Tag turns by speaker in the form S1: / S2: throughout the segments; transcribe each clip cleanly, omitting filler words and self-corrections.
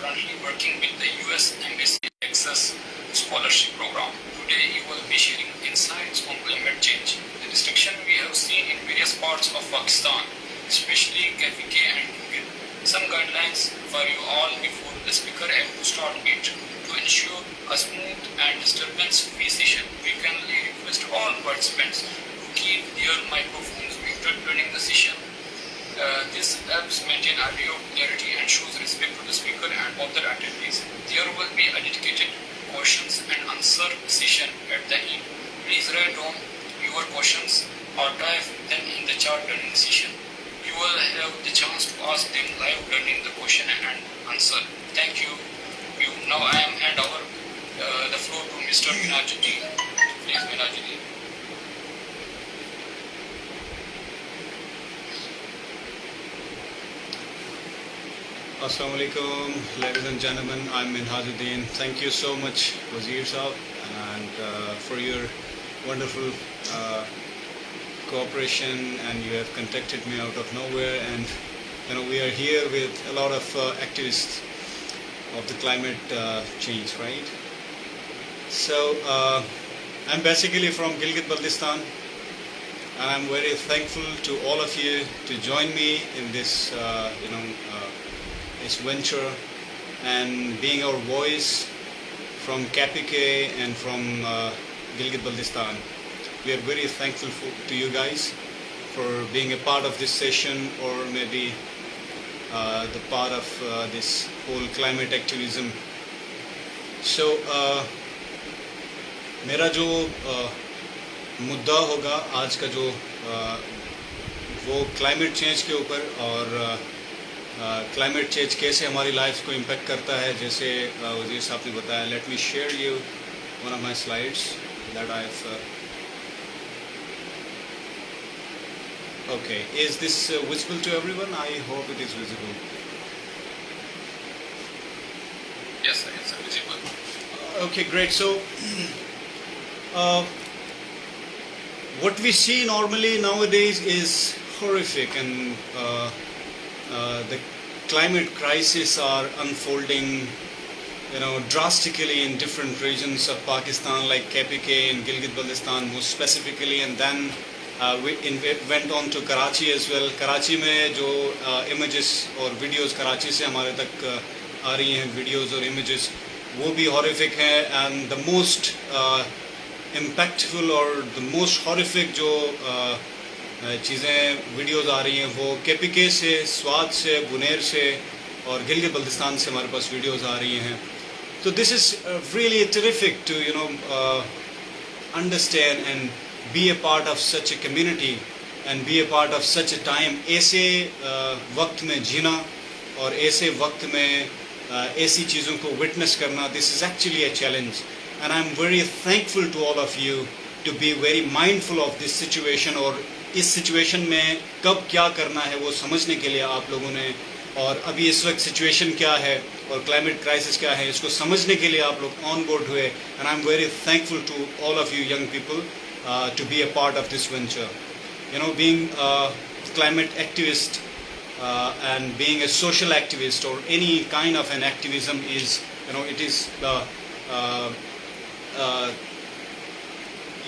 S1: currently working with the US Embassy Texas Scholarship Program. Today you will be sharing insights on climate change, the destruction we have seen in various parts of Pakistan, especially KPK and Gilgit. Some guidelines for you all before the speaker and to start it. To ensure a smooth and disturbance-free session, we kindly request all participants to keep their microphones muted during the session. This helps maintain audio clarity and shows respect to the speaker and other attendees. There will be a dedicated questions and answer session at the end. Please write down your questions or type them in the chat during the session. You will have the chance to ask them live during the question and answer. Thank you. Now I am hand over the floor to Mr. Minajuddin. Please, Minajuddin.
S2: Assalamu alaikum, ladies and gentlemen. I'm Minhajuddin. Thank you so much, Wazir Saab, and for your wonderful cooperation. And you have contacted me out of nowhere, and we are here with a lot of activists of the climate change, right? So I'm basically from Gilgit-Baltistan, and I'm very thankful to all of you to join me in this, this venture and being our voice from KPK and from Gilgit-Baltistan. We are very thankful to you guys for being a part of this session, or maybe the part of this whole climate activism. So मेरा जो मुद्दा होगा आज का जो वो climate change के ऊपर, और क्लाइमेट चेंज कैसे हमारी लाइफ को इम्पेक्ट करता है, जैसे वज़ीर साहब ने बताया. Let me share you one of my slides that I have. Okay, is this visible to everyone? I hope it is visible.
S1: Yes, sir, it's visible.
S2: Okay, great. So, what we see normally nowadays is horrific, and the climate crisis are unfolding, drastically in different regions of Pakistan, like KPK and Gilgit-Baltistan most specifically, and then we went on to Karachi as well. Karachi में जो images और videos Karachi से हमारे तक आ रही हैं, videos और images, वो भी horrific हैं, and the most impactful और the most horrific जो चीज़ें videos आ रही हैं वो KPK से, स्वात से, बुनेर से और गिलगित-बल्तिस्तान से हमारे पास videos आ रही हैं. So this is really terrific to understand and be a part of such a community and be a part of such a time. ऐसे वक्त में जीना और ऐसे वक्त में ऐसी चीज़ों को witness करना, this is actually a challenge, and I'm very thankful to all of you to be very mindful of this situation. और इस situation में कब क्या करना है वो समझने के लिए आप लोगों ने, और अभी इस वक्त situation क्या है और climate crisis क्या है इसको समझने के लिए आप लोग on board हुए, and I'm very thankful to all of you young people to be a part of this venture. Being a climate activist and being a social activist or any kind of an activism is, it is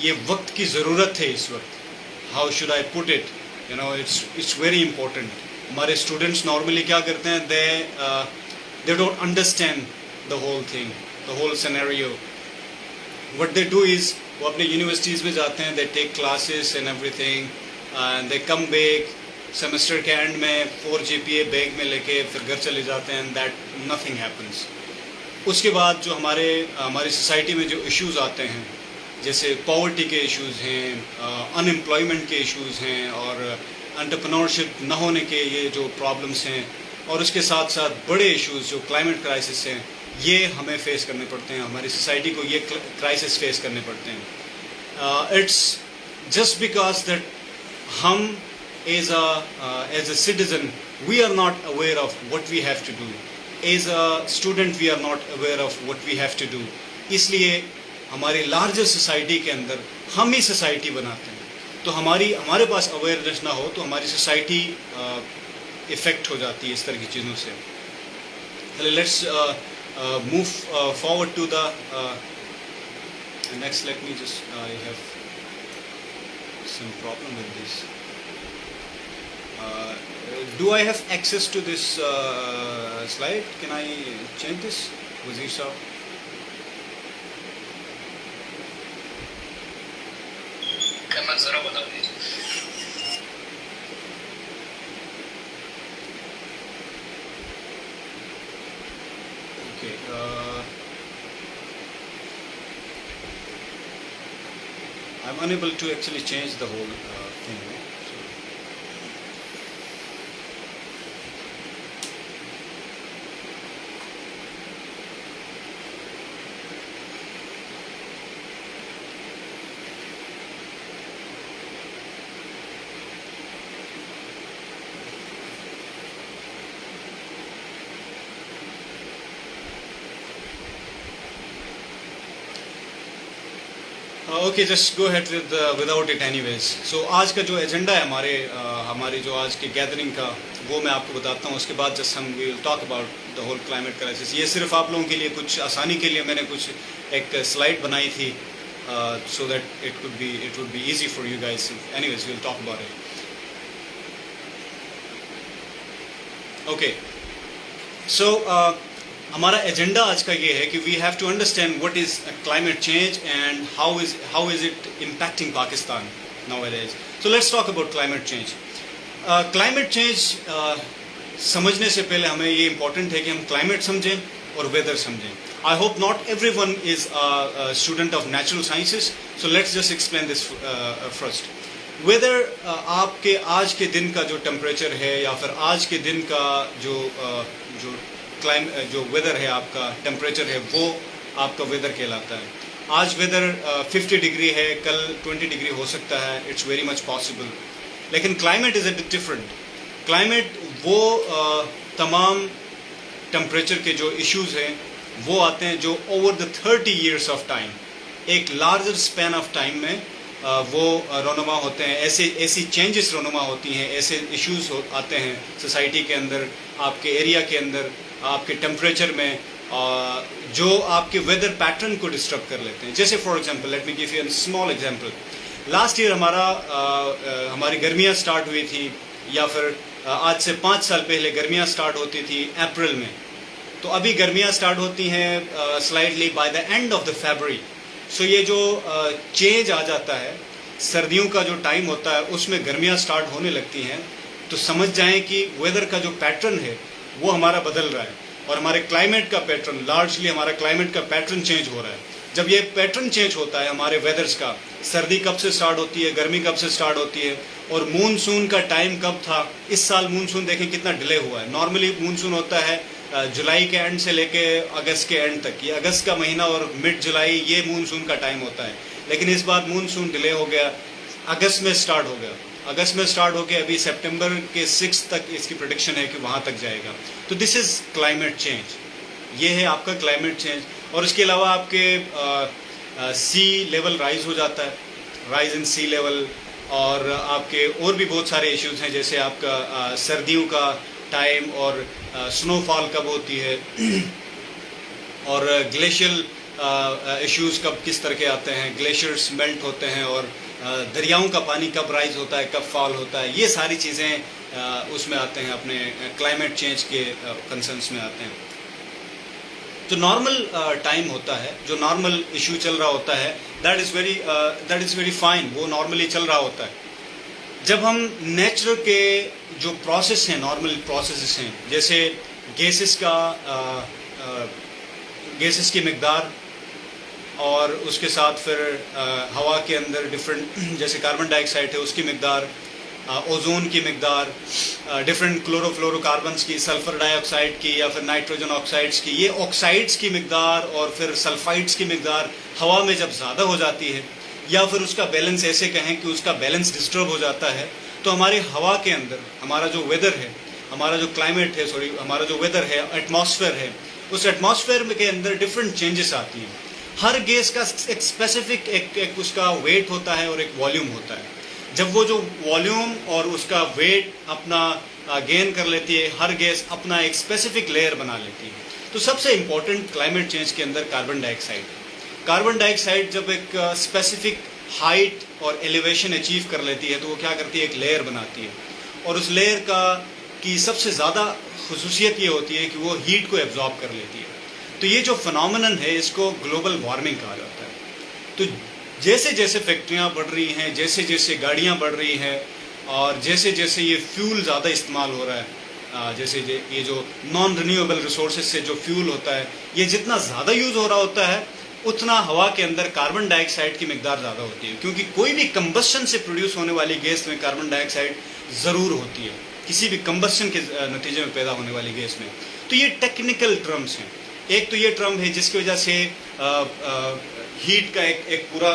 S2: ये वक्त की ज़रूरत है इस वक्त. How should I put it? It's very important. हमारे students normally क्या करते हैं, they don't understand the whole thing, the whole scenario. What they do is वो अपने यूनिवर्सिटीज़ में जाते हैं, they take classes and everything, and they come back semester के एंड में 4 GPA बैग में लेके फिर घर चले जाते हैं, and that nothing happens. उसके बाद जो हमारी सोसाइटी में जो इश्यूज़ आते हैं, जैसे पॉवर्टी के इश्यूज़ हैं, अनएम्प्लॉयमेंट के इश्यूज़ हैं, और एंटरप्रेन्योरशिप न होने के ये जो प्रॉब्लम्स हैं, और उसके साथ साथ बड़े इश्यूज़ जो क्लाइमेट क्राइसिस हैं, ये हमें फेस करने पड़ते हैं. हमारी सोसाइटी को ये क्राइसिस फेस करने पड़ते हैं. इट्स जस्ट बिकॉज दैट हम as a citizen we are not aware of what we have to do. As a student we are not aware of what we have to do. इसलिए हमारी larger society के अंदर हम ही society बनाते हैं. तो हमारे पास अवेयरनेस ना हो तो हमारी सोसाइटी इफ़ेक्ट हो जाती है इस तरह की चीज़ों से. let's move forward to the next. Let me just, I have some problem with this. Do I have access to this slide? Can I change this? Wazir Saab?
S1: जरा बता दीजिए.
S2: Okay. I'm unable to actually change the whole thing. So. Okay, just go head without it anyways. So आज का जो agenda है हमारी जो आज की गैदरिंग का, वो मैं आपको बताता हूँ. उसके बाद जस्ट हम will talk about the whole climate crisis. ये सिर्फ आप लोगों के लिए कुछ आसानी के लिए मैंने कुछ एक स्लाइड बनाई थी, so that it would be easy for you guys. Anyways will talk about it. Okay, so हमारा एजेंडा आज का ये है कि we have to understand what is climate change and how is it impacting Pakistan nowadays. So let's talk about climate change. Climate change समझने से पहले हमें ये इम्पोर्टेंट है कि हम क्लाइमेट समझें और वेदर समझें. I hope not everyone is a student of natural sciences, so let's just explain this first. Weather आपके आज के दिन का जो टेम्परेचर है या फिर आज के दिन का जो वेदर है, आपका टेम्परेचर है, वो आपका वेदर कहलाता है. आज वेदर 50 डिग्री है, कल 20 डिग्री हो सकता है. It's very much possible. लेकिन climate is a bit different. Climate वो तमाम टेम्परेचर के जो इश्यूज हैं वो आते हैं जो over the 30 years of time, एक लार्जर स्पैन ऑफ टाइम में वो रोनुमा होते हैं. ऐसी चेंजेस रोनुमा होती हैं, ऐसे इश्यूज आते हैं सोसाइटी के अंदर, आपके एरिया के अंदर, आपके टेम्परेचर में, जो आपके वेदर पैटर्न को डिस्टर्ब कर लेते हैं. जैसे for example, let me give you a small example. Last year हमारी गर्मियाँ स्टार्ट हुई थी, या फिर आज से 5 साल पहले गर्मियाँ स्टार्ट होती थी अप्रैल में. तो अभी गर्मियाँ स्टार्ट होती हैं slightly by the end of the February. So ये जो चेंज आ जाता है, सर्दियों का जो टाइम होता है उसमें गर्मियाँ स्टार्ट होने लगती हैं, तो समझ जाएं कि वेदर का जो पैटर्न है वो हमारा बदल रहा है. और हमारे क्लाइमेट का पैटर्न, लार्जली हमारा क्लाइमेट का पैटर्न चेंज हो रहा है. जब ये पैटर्न चेंज होता है हमारे वेदर्स का, सर्दी कब से स्टार्ट होती है, गर्मी कब से स्टार्ट होती है, और मूनसून का टाइम कब था. इस साल मूनसून देखें कितना डिले हुआ है. नॉर्मली मूनसून होता है जुलाई के एंड से लेके अगस्त के एंड तक. ये अगस्त का महीना और मिड जुलाई ये मूनसून का टाइम होता है. लेकिन इस बार मूनसून डिले हो गया, अगस्त में स्टार्ट हो गया. अगस्त में स्टार्ट होकर अभी सितंबर के 6 तक इसकी प्रेडिक्शन है कि वहाँ तक जाएगा. तो दिस इज़ क्लाइमेट चेंज. ये है आपका क्लाइमेट चेंज. और इसके अलावा आपके सी लेवल राइज हो जाता है, राइज इन सी लेवल. और आपके और भी बहुत सारे इश्यूज हैं, जैसे आपका सर्दियों का टाइम और स्नोफॉल कब होती है, और ग्लेशियल इश्यूज कब किस तरह के आते हैं, ग्लेशियर्स मेल्ट होते हैं, और दरियाओं का पानी कब राइज होता है, कब फॉल होता है. ये सारी चीज़ें उसमें आते हैं, अपने क्लाइमेट चेंज के कंसर्न्स में आते हैं. जो नॉर्मल टाइम होता है, जो नॉर्मल इशू चल रहा होता है, दैट इज़ वेरी फाइन. वो नॉर्मली चल रहा होता है. जब हम नेचर के जो प्रोसेस हैं, नॉर्मल प्रोसेसेस हैं, जैसे गैसेस की मिकदार, और उसके साथ फिर हवा के अंदर डिफरेंट, जैसे कार्बन डाइऑक्साइड है उसकी मिकदार, ओजोन की मिकदार, डिफरेंट क्लोरोफ्लोरोकार्बन्स की, सल्फर डाइऑक्साइड की, या फिर नाइट्रोजन ऑक्साइड्स की, ये ऑक्साइड्स की मिकदार और फिर सल्फाइड्स की मिकदार हवा में जब ज़्यादा हो जाती है, या फिर उसका बैलेंस, ऐसे कहें कि उसका बैलेंस डिस्टर्ब हो जाता है, तो हमारे हवा के अंदर हमारा जो वेदर है, हमारा जो क्लाइमेट है, हमारा जो वेदर है, एटमॉस्फेयर है, उस एटमॉस्फेयर के अंदर डिफरेंट चेंजेस आती हैं. हर गैस का एक स्पेसिफिक एक उसका वेट होता है और एक वॉल्यूम होता है. जब वो जो वॉल्यूम और उसका वेट अपना गेन कर लेती है, हर गैस अपना एक स्पेसिफिक लेयर बना लेती है। तो सबसे इम्पोर्टेंट क्लाइमेट चेंज के अंदर कार्बन डाइऑक्साइड। कार्बन डाइऑक्साइड जब एक स्पेसिफिक हाइट और एलिवेशन अचीव कर लेती है तो वो क्या करती है, एक लेयर बनाती है, और उस लेयर की सबसे ज़्यादा खुसूसियत ये होती है कि वो हीट को एब्जॉर्ब कर लेती है। तो ये जो फिनोमेनन है इसको ग्लोबल वार्मिंग कहा जाता है। तो जैसे जैसे फैक्ट्रियाँ बढ़ रही हैं, जैसे जैसे गाड़ियाँ बढ़ रही हैं, और जैसे जैसे ये फ्यूल ज़्यादा इस्तेमाल हो रहा है, जैसे ये जो नॉन रिन्यूएबल रिसोर्सेज से जो फ्यूल होता है, ये जितना ज़्यादा यूज़ हो रहा होता है उतना हवा के अंदर कार्बन डाइऑक्साइड की मिकदार ज़्यादा होती है, क्योंकि कोई भी कंबस्शन से प्रोड्यूस होने वाली गैस में कार्बन डाइऑक्साइड ज़रूर होती है, किसी भी कंबस्शन के नतीजे में पैदा होने वाली गैस में। तो ये टेक्निकल टर्म्स हैं। एक तो ये टर्म है जिसकी वजह से हीट का एक पूरा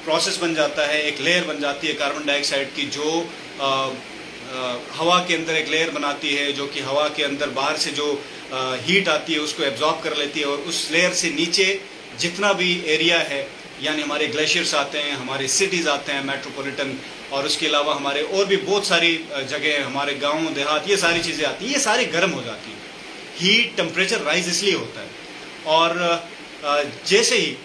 S2: प्रोसेस बन जाता है, एक लेयर बन जाती है कार्बन डाइऑक्साइड की, जो हवा के अंदर एक लेयर बनाती है, जो कि हवा के अंदर बाहर से जो हीट आती है उसको एब्जॉर्ब कर लेती है, और उस लेयर से नीचे जितना भी एरिया है, यानी हमारे ग्लेशियर्स आते हैं, हमारे सिटीज़ आते हैं मेट्रोपॉलिटन, और उसके अलावा हमारे और भी बहुत सारी जगह, हमारे गांव देहात, ये सारी चीज़ें आती हैं, ये सारी गर्म हो जाती हैं। हीट टेम्परेचर राइज इसलिए होता है। और जैसे ही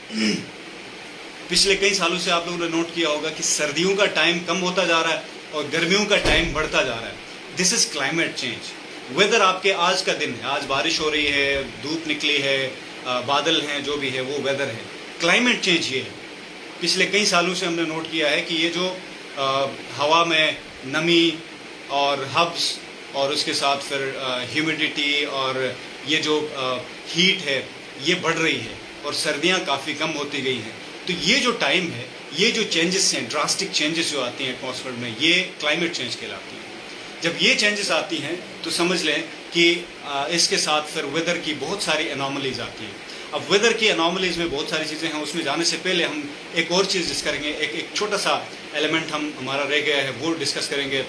S2: पिछले कई सालों से आप लोगों ने नोट किया होगा कि सर्दियों का टाइम कम होता जा रहा है और गर्मियों का टाइम बढ़ता जा रहा है। This is climate change. Weather आपके आज का दिन है, आज बारिश हो रही है, धूप निकली है, बादल हैं, जो भी है वो वेदर है। क्लाइमेट चेंज ये है। पिछले कई सालों से हमने नोट किया है कि ये जो हवा में नमी और हब्स और उसके साथ फिर ह्यूमिडिटी और ये जो हीट है ये बढ़ रही है, और सर्दियां काफ़ी कम होती गई हैं। तो ये जो टाइम है, ये जो चेंजेस हैं, ड्रास्टिक चेंजेस जो आती हैं एटमॉस्फेयर में, ये क्लाइमेट चेंज कहलाती हैं। जब ये चेंजेस आती हैं तो समझ लें कि इसके साथ फिर वेदर की बहुत सारी एनॉमलीज आती हैं। अब वेदर की एनॉमलीज में बहुत सारी चीज़ें हैं, उसमें जाने से पहले हम एक और चीज़ डिस्कस करेंगे। एक छोटा सा एलिमेंट हमारा रह गया है, वो डिस्कस करेंगे।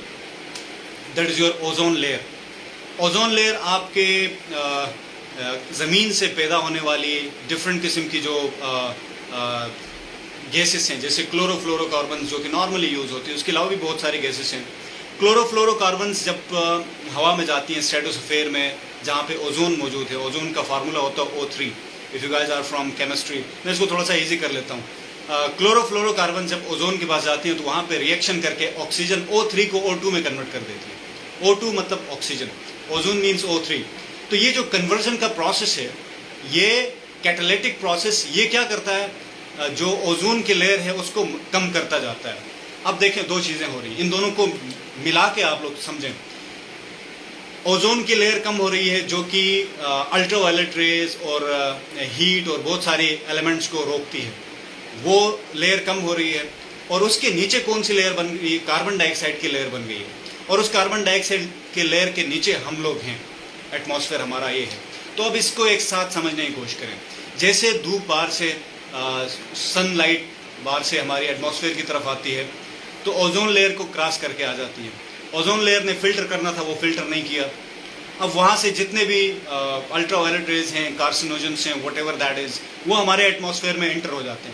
S2: That is your ozone layer. Ozone layer आपके ज़मीन से पैदा होने वाली डिफरेंट किस्म की जो गैसेस हैं, जैसे क्लोरोफ्लोरोकार्बन जो कि नॉर्मली यूज़ होती है, उसके अलावा भी बहुत सारी गैसेस हैं। क्लोरोफ्लोरोकार्बन्स जब हवा में जाती हैं स्ट्रेटोस्फेयर में, जहाँ पे ओजोन मौजूद है, ओजोन का फार्मूला होता है O3। If you guys are from chemistry, मैं इसको थोड़ा सा इजी कर लेता हूँ। क्लोरोफ्लोरोकार्बन जब ओजोन के पास जाती हैं तो वहाँ पे रिएक्शन करके ऑक्सीजन O3 को O2 में कन्वर्ट कर देती है। O2 मतलब ऑक्सीजन, ओजोन मीन्स O3। तो ये जो कन्वर्जन का प्रोसेस है, ये कैटालिटिक प्रोसेस, ये क्या करता है, जो ओजोन की लेयर है उसको कम करता जाता है। अब देखें, दो चीज़ें हो रही हैं, इन दोनों को मिला के आप लोग समझें। ओजोन की लेयर कम हो रही है जो कि अल्ट्रावायलेट रेज और हीट और बहुत सारे एलिमेंट्स को रोकती है, वो लेयर कम हो रही है। और उसके नीचे कौन सी लेयर बन गई? कार्बन डाइऑक्साइड की लेयर बन गई है, और उस कार्बन डाइऑक्साइड के लेयर के नीचे हम लोग हैं, एटमॉस्फेयर हमारा ये है। तो अब इसको एक साथ समझने की कोशिश करें। जैसे धूप बाहर से, सनलाइट बाहर से हमारी एटमॉस्फेयर की तरफ आती है तो ओजोन लेयर को क्रॉस करके आ जाती है। ओजोन लेयर ने फिल्टर करना था, वो फिल्टर नहीं किया। अब वहाँ से जितने भी अल्ट्रावायलेट रेज हैं, कार्सिनोजेंस हैं, व्हाटएवर दैट इज़, वो हमारे एटमॉस्फेयर में इंटर हो जाते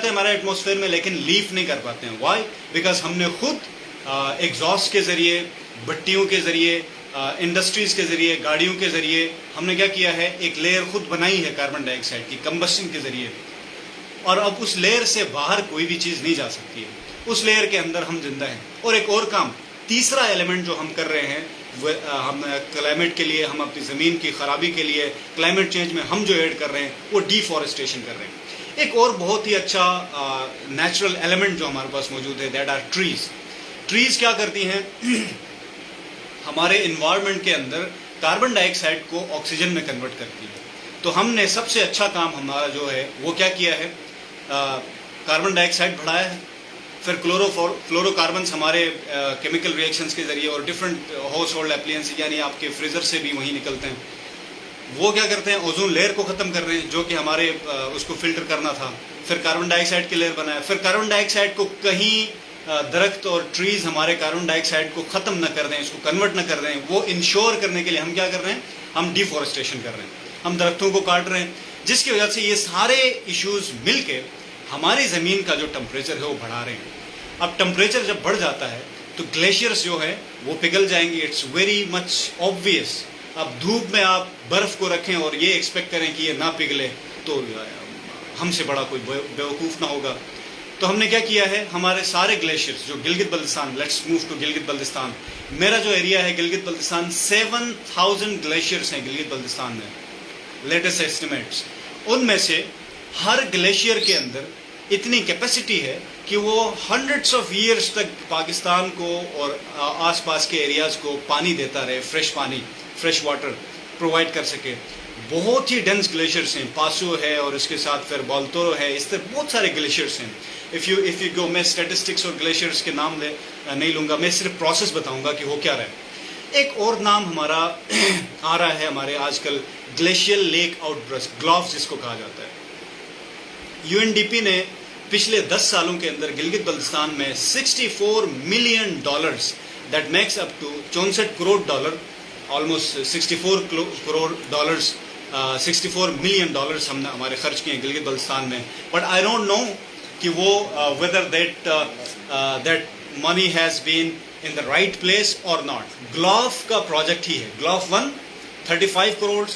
S2: हैं हमारे एटमॉस्फेयर में, लेकिन लीफ नहीं कर पाते हैं। वाई? बिकॉज हमने खुद एग्जॉस्ट के ज़रिए, भट्टियों के ज़रिए, इंडस्ट्रीज़ के ज़रिए, गाड़ियों के ज़रिए हमने क्या किया है, एक लेयर खुद बनाई है कार्बन डाइऑक्साइड की, कंबस्शन के ज़रिए। और अब उस लेयर से बाहर कोई भी चीज़ नहीं जा सकती है, उस लेयर के अंदर हम जिंदा हैं। और एक और काम, तीसरा एलिमेंट जो हम कर रहे हैं, हम क्लाइमेट के लिए, हम अपनी ज़मीन की ख़राबी के लिए, क्लाइमेट चेंज में हम जो ऐड कर रहे हैं वो डिफॉरेस्टेशन कर रहे हैं। एक और बहुत ही अच्छा नेचुरल एलिमेंट जो हमारे पास मौजूद है, दैट आर ट्रीज़। ट्रीज़ क्या करती हैं हमारे इन्वायरमेंट के अंदर कार्बन डाइऑक्साइड को ऑक्सीजन में कन्वर्ट करती है। तो हमने सबसे अच्छा काम हमारा जो है वो क्या किया है, कार्बन डाइऑक्साइड बढ़ाया है। फिर फ्लोरोकार्बन्स हमारे केमिकल रिएक्शंस के ज़रिए और डिफरेंट हाउस होल्ड एप्लियंस, यानी आपके फ्रीज़र से भी वहीं निकलते हैं, वो क्या करते हैं, ओजोन लेयर को ख़त्म कर रहे हैं, जो कि हमारे उसको फिल्टर करना था। फिर कार्बन डाइऑक्साइड की लेयर बनाया। फिर कार्बन डाइऑक्साइड को कहीं दरख्त और ट्रीज़ हमारे कार्बन डाइऑक्साइड को ख़त्म न कर दें, इसको कन्वर्ट न कर दें, वो इंश्योर करने के लिए हम क्या कर रहे हैं, हम डिफॉरेस्टेशन कर रहे हैं, हम दरख्तों को काट रहे हैं, जिसकी वजह से ये सारे इश्यूज़ मिल के हमारी ज़मीन का जो टेम्परेचर है वो बढ़ा रहे हैं। अब टेम्परेचर जब बढ़ जाता है तो ग्लेशियर्स जो है वो पिघल जाएंगी, इट्स वेरी मच ऑब्वियस। अब धूप में आप बर्फ़ को रखें और ये एक्सपेक्ट करें कि ये ना पिघले, तो हमसे बड़ा कोई बेवकूफ़ ना होगा। तो हमने क्या किया है, हमारे सारे ग्लेशियर्स जो Gilgit Baltistan, let's move to Gilgit Baltistan, मेरा जो एरिया है गिलगित बल्तिस्तान, 7000 ग्लेशियर्स हैं गिलगित बल्तिस्तान में, लेटेस्ट एस्टिमेट्स। उनमें से हर ग्लेशियर के अंदर इतनी कैपेसिटी है कि वो हंड्रेड्स ऑफ ईयर्स तक पाकिस्तान को और आसपास के एरियाज़ को पानी देता रहे, फ्रेश पानी, फ्रेश वाटर प्रोवाइड कर सके। बहुत ही डेंस ग्लेशियर्स हैं, पासो है और इसके साथ फिर बोल्तोरो है, इस तरह बहुत सारे ग्लेशियर्स हैं। इफ़ यू गो, मैं स्टैटिस्टिक्स और ग्लेशियर्स के नाम नहीं लूँगा, मैं सिर्फ प्रोसेस बताऊँगा कि हो क्या रहा है। एक और नाम हमारा आ रहा है हमारे आजकल, ग्लेशियल लेक आउटब्रस्ट, ग्लॉव्स जिसको कहा जाता है। यूएनडीपी ने पिछले 10 सालों के अंदर गिलगित बल्तिस्तान में $64 million, that makes up to 64 crore dollar, almost $64 million हमने हमारे खर्च किए गिलगित बल्तिस्तान में। बट आई डोंट नो कि वो whether that money has been in the right place और नॉट। ग्लॉफ का प्रोजेक्ट ही है, ग्लॉफ 1 35 करोड़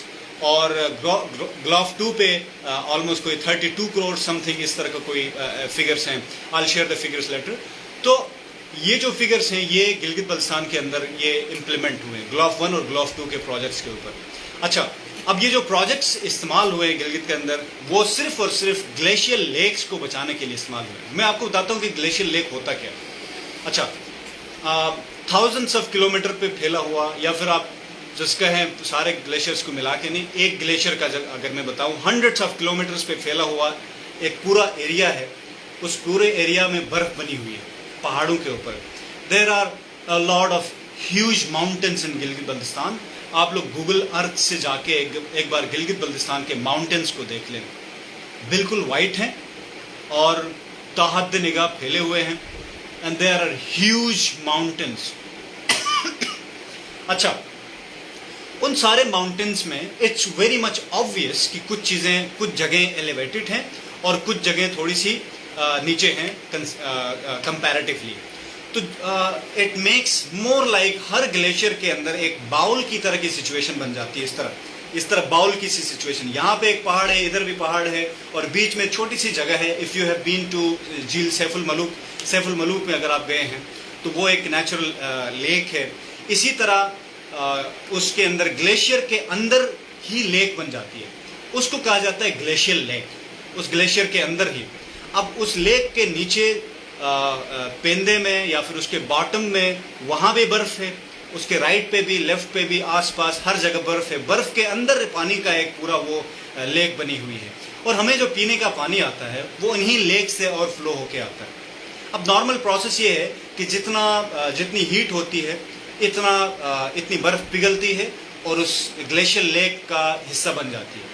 S2: और ग्लॉफ 2 पे ऑलमोस्ट कोई 32 करोड़ समथिंग, इस तरह का कोई फिगर्स हैं। I will share the figures later. तो ये जो फिगर्स हैं ये गिलगित बल्तिस्तान के अंदर ये इम्प्लीमेंट हुए ग्लॉफ 1 और ग्लॉफ 2 के प्रोजेक्ट्स के ऊपर। अच्छा, अब ये जो प्रोजेक्ट्स इस्तेमाल हुए गिलगित के अंदर, वो सिर्फ और सिर्फ ग्लेशियल लेक्स को बचाने के लिए इस्तेमाल हुए। मैं आपको बताता हूँ कि ग्लेशियल लेक होता क्या है। अच्छा, थाउजेंड्स ऑफ किलोमीटर पे फैला हुआ, या फिर आप जिसका है सारे ग्लेशियर्स को मिला के नहीं, एक ग्लेशियर का अगर मैं बताऊँ, हंड्रेड्स ऑफ किलोमीटर्स पे फैला हुआ एक पूरा एरिया है। उस पूरे एरिया में बर्फ बनी हुई है पहाड़ों के ऊपर। There are a lot of huge mountains in Gilgit Baltistan. आप लोग गूगल अर्थ से जाके एक बार गिलगित बल्तिस्तान के माउंटेन्स को देख लें, बिल्कुल वाइट हैं और ताहद निगाह फैले हुए हैं, and there are huge mountains. अच्छा, उन सारे माउंटेन्स में इट्स वेरी मच ऑब्वियस कि कुछ चीज़ें, कुछ जगह एलिवेटेड हैं और कुछ जगह थोड़ी सी नीचे हैं कंपैरेटिवली। तो it makes more like her glacier के अंदर एक बाउल की तरह की सिचुएशन बन जाती है। इस तरह बाउल की सी सिचुएशन, यहाँ पे एक पहाड़ है, इधर भी पहाड़ है और बीच में छोटी सी जगह है। If you have been to Jheel Saiful Malook में अगर आप गए हैं तो वो एक नेचुरल लेक है। इसी तरह उसके अंदर ग्लेशियर के अंदर ही लेक बन जाती है, उसको कहा जाता है ग्लेशियल लेक, उस ग्लेशियर के अंदर ही। अब उस लेक के नीचे पेंदे में या फिर उसके बॉटम में वहाँ भी बर्फ़ है, उसके राइट पे भी, लेफ्ट पे भी, आसपास हर जगह बर्फ़ है। बर्फ़ के अंदर पानी का एक पूरा वो लेक बनी हुई है और हमें जो पीने का पानी आता है वो इन्हीं लेक से और फ्लो होके आता है। अब नॉर्मल प्रोसेस ये है कि जितनी हीट होती है इतनी बर्फ़ पिघलती है और उस ग्लेशियर लेक का हिस्सा बन जाती है।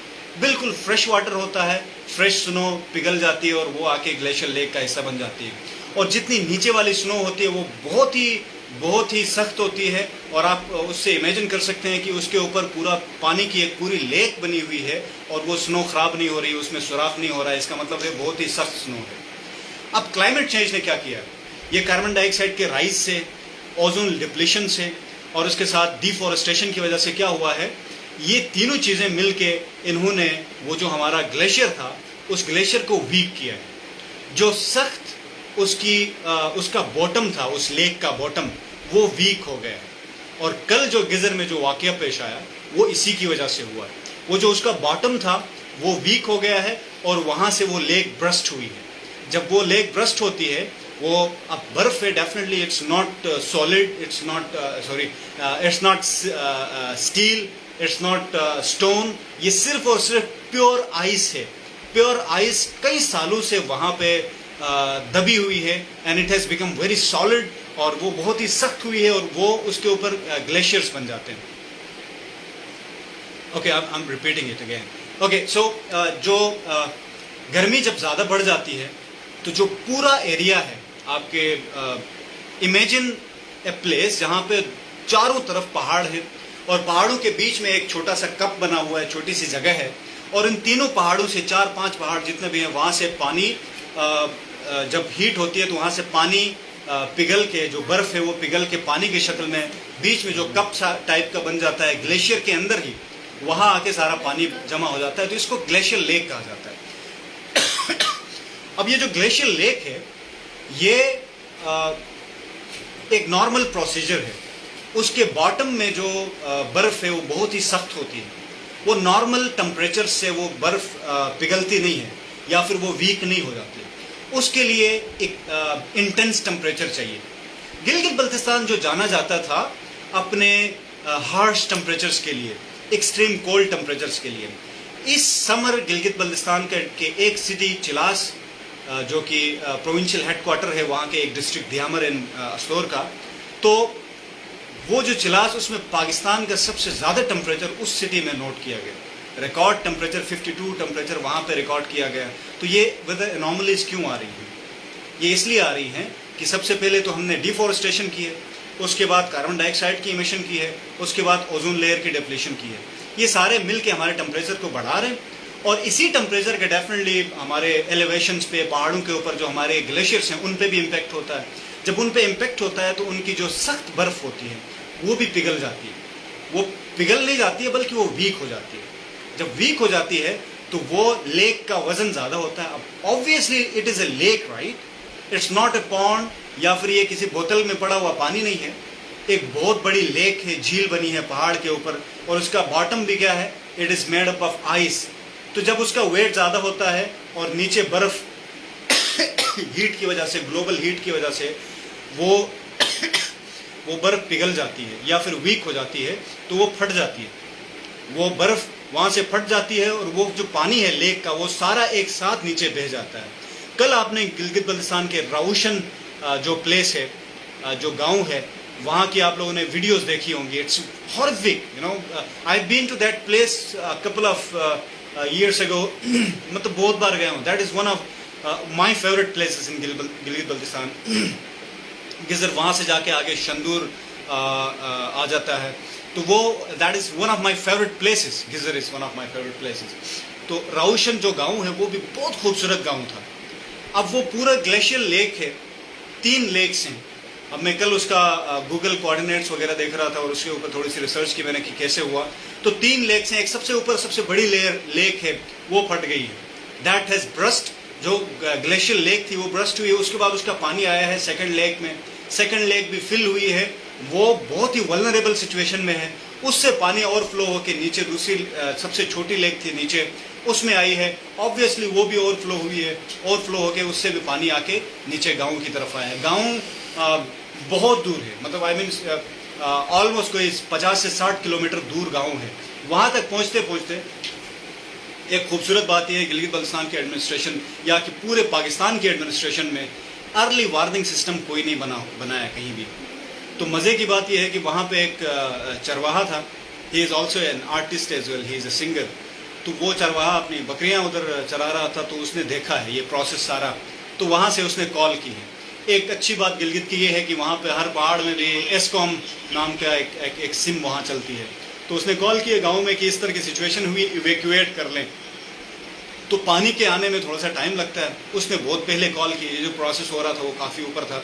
S2: बिल्कुल फ्रेश वाटर होता है, फ्रेश स्नो पिघल जाती है और वो आके ग्लेशियर लेक का हिस्सा बन जाती है। और जितनी नीचे वाली स्नो होती है वो बहुत ही सख्त होती है और आप उससे इमेजिन कर सकते हैं कि उसके ऊपर पूरा पानी की एक पूरी लेक बनी हुई है और वो स्नो ख़राब नहीं हो रही, उसमें सुराख नहीं हो रहा है। इसका मतलब है बहुत ही सख्त स्नो है। अब क्लाइमेट चेंज ने क्या किया, ये कार्बन डाइऑक्साइड के राइज से, ओजोन डिप्लीशन से और उसके साथ डिफॉरेस्टेशन की वजह से क्या हुआ है, ये तीनों चीज़ें मिलके इन्होंने वो जो हमारा ग्लेशियर था उस ग्लेशियर को वीक किया है। जो सख्त उसका बॉटम था, उस लेक का बॉटम, वो वीक हो गया है। और कल जो गिजर में जो वाकया पेश आया वो इसी की वजह से हुआ है। वो जो उसका बॉटम था वो वीक हो गया है और वहाँ से वो लेक ब्रस्ट हुई है। जब वो लेक ब्रस्ट होती है, वो अब बर्फ है, definitely it's not solid, it's not steel, it's not stone, ये सिर्फ और सिर्फ प्योर आइस है। प्योर आइस कई सालों से वहाँ पे दबी हुई है and it has become very solid और वो बहुत ही सख्त हुई है और वो उसके ऊपर ग्लेशियर्स बन जाते हैं। Okay, I am repeating it again. Okay, so जो गर्मी जब ज़्यादा बढ़ जाती है तो जो पूरा एरिया है आपके, इमेजिन ए प्लेस जहाँ पे चारों तरफ पहाड़ है और पहाड़ों के बीच में एक छोटा सा कप बना हुआ है, छोटी सी जगह है और इन तीनों पहाड़ों से, 4-5 पहाड़ जितने भी हैं, वहाँ से पानी जब हीट होती है तो वहाँ से पानी पिघल के, जो बर्फ है वो पिघल के पानी की शक्ल में बीच में जो कप टाइप का बन जाता है ग्लेशियर के अंदर ही, वहां आके सारा पानी जमा हो जाता है, तो इसको ग्लेशियर लेक कहा जाता है। अब ये जो ग्लेशियर लेक है ये एक नॉर्मल प्रोसीजर है। उसके बॉटम में जो बर्फ है वो बहुत ही सख्त होती है, वो नॉर्मल टेम्परेचर से वो बर्फ पिघलती नहीं है या फिर वो वीक नहीं हो जाती। उसके लिए एक इंटेंस टेम्परेचर चाहिए। गिलगित बल्तिस्तान जो जाना जाता था अपने हार्श टेम्परेचर्स के लिए, एक्सट्रीम कोल्ड टेम्परेचर्स के लिए, इस समर गिलगित बल्तिस्तान के एक सिटी चिलास जो कि प्रोविंशियल हेडक्वार्टर है वहाँ के एक डिस्ट्रिक्ट दियामर इन अस्लोर का, तो वो जो चिलास उसमें पाकिस्तान का सबसे ज़्यादा टेम्परेचर उस सिटी में नोट किया गया। रिकॉर्ड टेम्परेचर 52 टेम्परेचर वहाँ पे रिकॉर्ड किया गया। तो ये वेदर एनॉमलीज क्यों आ रही हैं? ये इसलिए आ रही हैं कि सबसे पहले तो हमने डिफॉरेस्टेशन की है, उसके बाद कार्बन डाइऑक्साइड की इमिशन की है, उसके बाद ओजोन लेयर की डिप्लीशन की है। ये सारे मिल के हमारे टेम्परेचर को बढ़ा रहे हैं, और इसी टेम्परेचर के डेफिनेटली हमारे एलिवेशंस पे, पहाड़ों के ऊपर जो हमारे ग्लेशियर्स हैं उन पे भी इम्पेक्ट होता है। जब उन पे इम्पेक्ट होता है तो उनकी जो सख्त बर्फ़ होती है वो भी पिघल जाती है। वो पिघल नहीं जाती है बल्कि वो वीक हो जाती है। जब वीक हो जाती है तो वो लेक का वजन ज़्यादा होता है। अब obviously it is a lake, right? It's not a pond, या फिर ये किसी बोतल में पड़ा हुआ पानी नहीं है। एक बहुत बड़ी लेक है, झील बनी है पहाड़ के ऊपर, और उसका बॉटम भी क्या है? It is made up of ice. तो जब उसका वेट ज़्यादा होता है और नीचे बर्फ़ हीट की वजह से, ग्लोबल हीट की वजह से वो बर्फ़ पिघल जाती है या फिर वीक हो जाती है, तो वो फट जाती है। वो बर्फ़ वहाँ से फट जाती है और वो जो पानी है लेक का वो सारा एक साथ नीचे बह जाता है। कल आपने गिलगित बल्तिस्तान के राउशन जो प्लेस है, जो गांव है, वहाँ की आप लोगों ने वीडियोस देखी होंगी। It's horrific, you know. I have been to that place couple of years ago। मतलब बहुत बार गया हूँ। That is one of my favourite places in Gilgit Baltistan. Ghizer वहाँ से जाके आगे शंदूर आ जाता है, तो वो that is one of my favourite places. Geyser is one of my favourite places. तो राउशन जो गाँव है वो भी बहुत खूबसूरत गाँव था। अब वो पूरा ग्लेशियर लेक है, 3 लेक्स हैं। अब मैं कल उसका गूगल कोऑर्डिनेट्स वगैरह देख रहा था और उसके ऊपर थोड़ी सी रिसर्च की मैंने कि कैसे हुआ। तो 3 लेक्स हैं। एक सबसे ऊपर सबसे बड़ी लेक है वो फट गई है, दैट हैज़ ब्रस्ट। जो ग्लेशियर लेक थी वो ब्रस्ट हुई है। उसके बाद उसका पानी आया है सेकंड लेक में, सेकंड लेक भी फिल हुई है। वो बहुत ही वल्नरेबल सिचुएशन में है। उससे पानी ओवरफ्लो होकर नीचे दूसरी सबसे छोटी लेक थी नीचे, उसमें आई है। ऑब्वियसली वो भी ओवरफ्लो हुई है। ओवरफ्लो होकर उससे भी पानी आके नीचे गाँव की तरफ आया है। गाँव बहुत दूर है, मतलब आई मीन ऑलमोस्ट कोई 50 से 60 किलोमीटर दूर गांव है। वहां तक पहुंचते पहुंचते एक खूबसूरत बात यह है गिलगित बल्तिस्तान के एडमिनिस्ट्रेशन या कि पूरे पाकिस्तान के एडमिनिस्ट्रेशन में अर्ली वार्निंग सिस्टम कोई नहीं बनाया कहीं भी। तो मज़े की बात यह है कि वहाँ पे एक चरवाहा था। He is also an artist as well, he is a singer. तो वो चरवाहा अपनी बकरियाँ उधर चरा रहा था, तो उसने देखा है ये प्रोसेस सारा, तो वहाँ से उसने कॉल की है। एक अच्छी बात गिलगित की ये है कि वहाँ पे हर पहाड़ में भी एस्कॉम नाम का एक सिम वहाँ चलती है। तो उसने कॉल किया गांव में कि इस तरह की सिचुएशन हुई, इवैक्यूएट कर लें। तो पानी के आने में थोड़ा सा टाइम लगता है। उसने बहुत पहले कॉल की, ये जो प्रोसेस हो रहा था वो काफ़ी ऊपर था।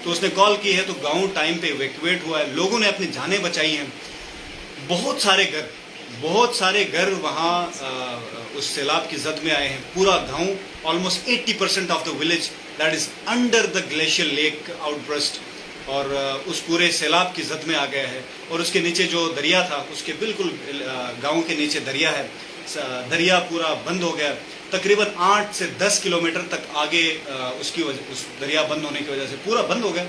S2: तो उसने कॉल की है, तो गाँव टाइम पे इवैक्यूएट हुआ है। लोगों ने अपनी जानें बचाई हैं। बहुत सारे घर वहाँ उस सैलाब की जद में आए हैं। पूरा गांव, almost 80% of the village that is under the glacier lake outburst, और उस पूरे सैलाब की जद में आ गया है। और उसके नीचे जो दरिया था, उसके बिल्कुल गांव के नीचे दरिया है। दरिया पूरा बंद हो गया। तकरीबन 8 से 10 किलोमीटर तक आगे उस दरिया बंद होने की वजह से पूरा बंद हो गया।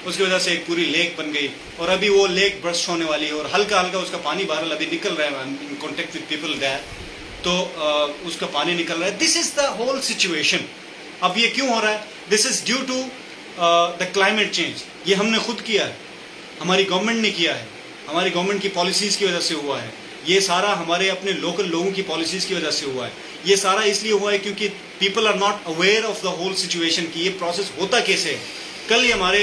S2: उसकी वजह से एक पूरी लेक बन गई, और अभी वो लेक ब्रस्ट होने वाली है, और हल्का हल्का उसका पानी बहरहाल अभी निकल रहा है। In contact with people there, तो उसका पानी निकल रहा है। This is the whole situation. अब ये क्यों हो रहा है? This is due to the climate change. ये हमने खुद किया है, हमारी गवर्नमेंट ने किया है, हमारी गवर्नमेंट की पॉलिसीज़ की वजह से हुआ है। ये सारा हमारे अपने लोकल लोगों की पॉलिसीज़ की वजह से हुआ है। ये सारा इसलिए हुआ है क्योंकि people are not aware of the whole situation कि ये प्रोसेस होता कैसे है। कल ही हमारे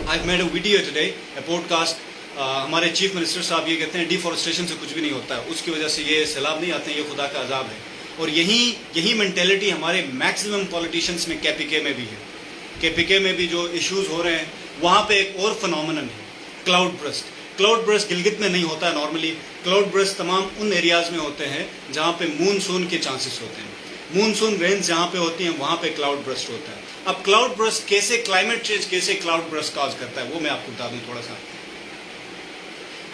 S2: I made a video today, a podcast. हमारे चीफ मिनिस्टर साहब ये कहते हैं डिफॉरेस्टेशन से कुछ भी नहीं होता है, उसकी वजह से ये सैलाब नहीं आते हैं, ये खुदा का अजाब है। और यही मेंटेलिटी हमारे मैक्सिमम पॉलिटिशियंस में, KPK में भी है। KPK में भी जो इश्यूज हो रहे हैं, वहाँ पे एक और फिनोमिनन है, cloud burst. Cloud burst Gilgit में नहीं होता है नॉर्मली, क्लाउड बर्स्ट तमाम उन एरियाज में होते हैं जहाँ पे मूनसून के चांसेस होते हैं। मूनसून रेंज जहाँ पे होती हैं वहाँ पे क्लाउड बर्स्ट होता है। अब क्लाउड बर्स्ट कैसे, क्लाइमेट चेंज कैसे क्लाउड बर्स्ट काज करता है, वो मैं आपको बता दूँ थोड़ा सा।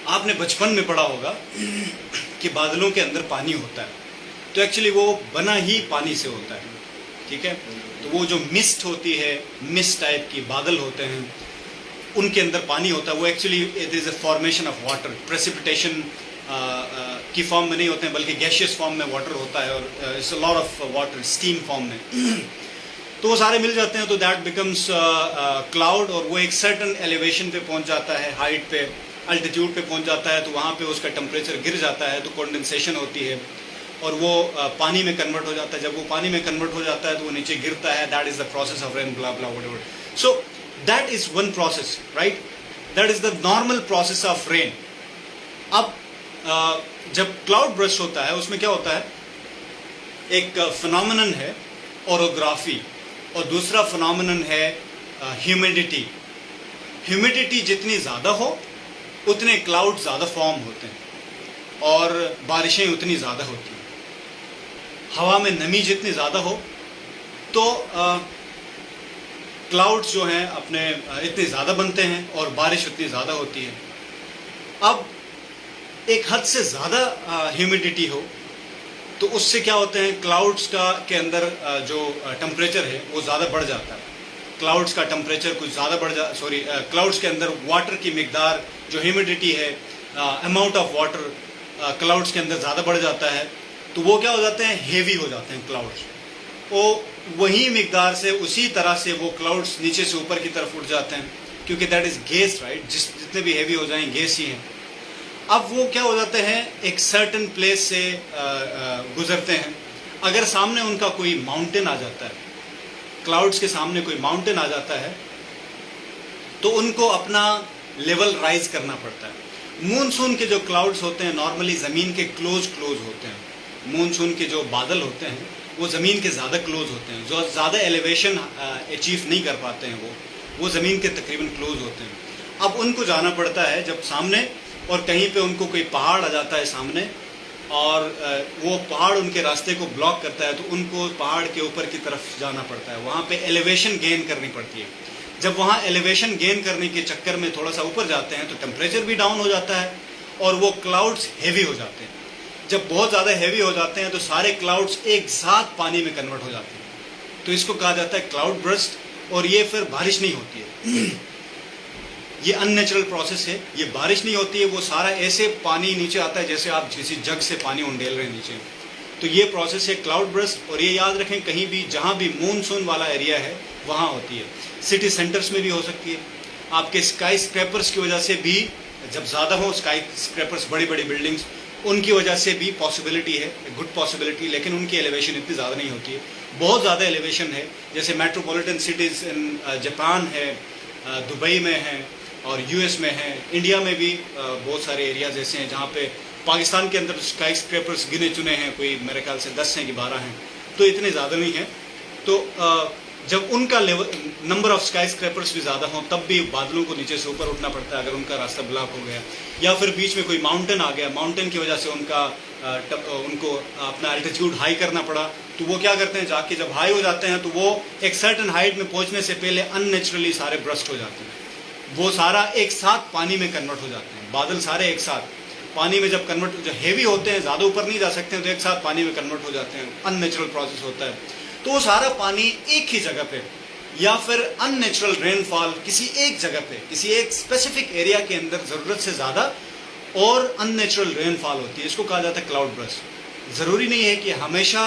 S2: आपने बचपन में पढ़ा होगा कि बादलों के अंदर पानी होता है, तो एक्चुअली वो बना ही पानी से होता है, ठीक है। तो वो जो मिस्ट होती है, मिस्ट टाइप की बादल होते हैं, उनके अंदर पानी होता है। वो actually it is a formation of water, precipitation की फॉर्म में नहीं होते हैं, बल्कि गैशियस फॉर्म में वाटर होता है, और it's a lot of water steam form में। तो वो सारे मिल जाते हैं, तो दैट बिकम्स क्लाउड, और वो एक सर्टन एलिवेशन पे पहुंच जाता है, हाइट पे, अल्टीट्यूड पे पहुंच जाता है, तो वहाँ पे उसका टेम्परेचर गिर जाता है, तो कंडेंसेशन होती है, और वो पानी में कन्वर्ट हो जाता है। जब वो पानी में कन्वर्ट हो जाता है तो वो नीचे गिरता है, that is the process of rain, blah blah whatever. So that is one process, right, that is the normal process of rain. अब जब क्लाउड बर्स्ट होता है, उसमें क्या होता है, एक फिनोमिनन है ओरोग्राफी, और दूसरा फिनोमिनन है ह्यूमिडिटी। ह्यूमिडिटी जितनी ज़्यादा हो उतने क्लाउड ज़्यादा फॉर्म होते हैं, और बारिशें उतनी ज़्यादा होती हैं। हवा में नमी जितनी ज़्यादा हो तो क्लाउड्स जो हैं अपने इतने ज़्यादा बनते हैं, और बारिश उतनी ज़्यादा होती है। अब एक हद से ज़्यादा ह्यूमिडिटी हो तो उससे क्या होते हैं, क्लाउड्स के अंदर जो टेम्परेचर है वो ज़्यादा बढ़ जाता है। क्लाउड्स का टेम्परेचर कुछ ज़्यादा क्लाउड्स के अंदर वाटर की मिकदार, जो ह्यूमिडिटी है, अमाउंट ऑफ वाटर क्लाउड्स के अंदर ज़्यादा बढ़ जाता है, तो वो क्या हो जाते हैं, हेवी हो जाते हैं क्लाउड्स। वो वही मिकदार से, उसी तरह से वो क्लाउड्स नीचे से ऊपर की तरफ उठ जाते हैं, क्योंकि दैट इज़ गैस, राइट, जितने भी हेवी हो जाएं गैस ही हैं। अब वो क्या हो जाते हैं, एक सर्टन प्लेस से गुजरते हैं। अगर सामने उनका कोई माउंटेन आ जाता है, क्लाउड्स के सामने कोई माउंटेन आ जाता है, तो उनको अपना लेवल राइज करना पड़ता है। मूनसून के जो क्लाउड्स होते हैं नॉर्मली ज़मीन के क्लोज होते हैं। मूनसून के जो बादल होते हैं वो ज़मीन के ज़्यादा क्लोज होते हैं, जो ज़्यादा एलिवेशन अचीव नहीं कर पाते हैं, वो ज़मीन के तकरीबन क्लोज होते हैं। अब उनको जाना पड़ता है जब सामने, और कहीं पे उनको कोई पहाड़ आ जाता है सामने, और वो पहाड़ उनके रास्ते को ब्लॉक करता है, तो उनको पहाड़ के ऊपर की तरफ जाना पड़ता है। वहाँ पे एलिवेशन गेन करनी पड़ती है। जब वहाँ एलिवेशन गेन करने के चक्कर में थोड़ा सा ऊपर जाते हैं तो टेम्परेचर भी डाउन हो जाता है, और वो क्लाउड्स हेवी हो जाते हैं। जब बहुत ज़्यादा हेवी हो जाते हैं तो सारे क्लाउड्स एक साथ पानी में कन्वर्ट हो जाते हैं, तो इसको कहा जाता है क्लाउड बर्स्ट, और ये फिर बारिश नहीं होती है। ये अननेचुरल प्रोसेस है, ये बारिश नहीं होती है, वो सारा ऐसे पानी नीचे आता है जैसे आप किसी जग से पानी उंडेल रहे हैं नीचे। तो ये प्रोसेस है क्लाउड बर्स्ट। और ये याद रखें, कहीं भी जहाँ भी मूनसून वाला एरिया है वहाँ होती है। सिटी सेंटर्स में भी हो सकती है। आपके स्काई स्क्रैपर्स की वजह से भी, जब ज़्यादा हो स्काई स्क्रैपर्स, बड़ी बड़ी बिल्डिंग्स, उनकी वजह से भी पॉसिबिलिटी है, गुड पॉसिबिलिटी, लेकिन उनकी एलिवेशन इतनी ज़्यादा नहीं होती है। बहुत ज़्यादा एलिवेशन है, जैसे मेट्रोपॉलिटन सिटीज़ इन जापान है, दुबई में है, और यूएस में है। इंडिया में भी बहुत सारे एरियाज ऐसे हैं जहाँ पे, पाकिस्तान के अंदर स्काई स्क्रैपर्स गिने चुने हैं, कोई मेरे ख्याल से 10 हैं कि 12 हैं, तो इतने ज़्यादा नहीं हैं। तो जब उनका level, number of sky scrapers भी ज़्यादा हों, तब भी बादलों को नीचे से ऊपर उठना पड़ता है अगर उनका रास्ता ब्लॉक हो गया, या फिर बीच में कोई माउंटेन आ गया, माउंटेन की वजह से उनको अपना एल्टीट्यूड हाई करना पड़ा। तो वो क्या करते हैं, जाके जब हाई हो जाते हैं तो वो एक सर्टन हाइट में पहुँचने से पहले अननेचुरली सारे ब्रस्ट हो जाते हैं। वो सारा एक साथ पानी में कन्वर्ट हो जाते हैं, बादल सारे एक साथ पानी में जब कन्वर्ट, जो हेवी होते हैं, ज़्यादा ऊपर नहीं जा सकते हैं, तो एक साथ पानी में कन्वर्ट हो जाते हैं। अननेचुरल प्रोसेस होता है। तो वो सारा पानी एक ही जगह पे, या फिर अननेचुरल रेनफॉल किसी एक जगह पे, किसी एक स्पेसिफिक एरिया के अंदर ज़रूरत से ज़्यादा और अननेचुरल रेनफॉल होती है, इसको कहा जाता है क्लाउड बर्स्ट। ज़रूरी नहीं है कि हमेशा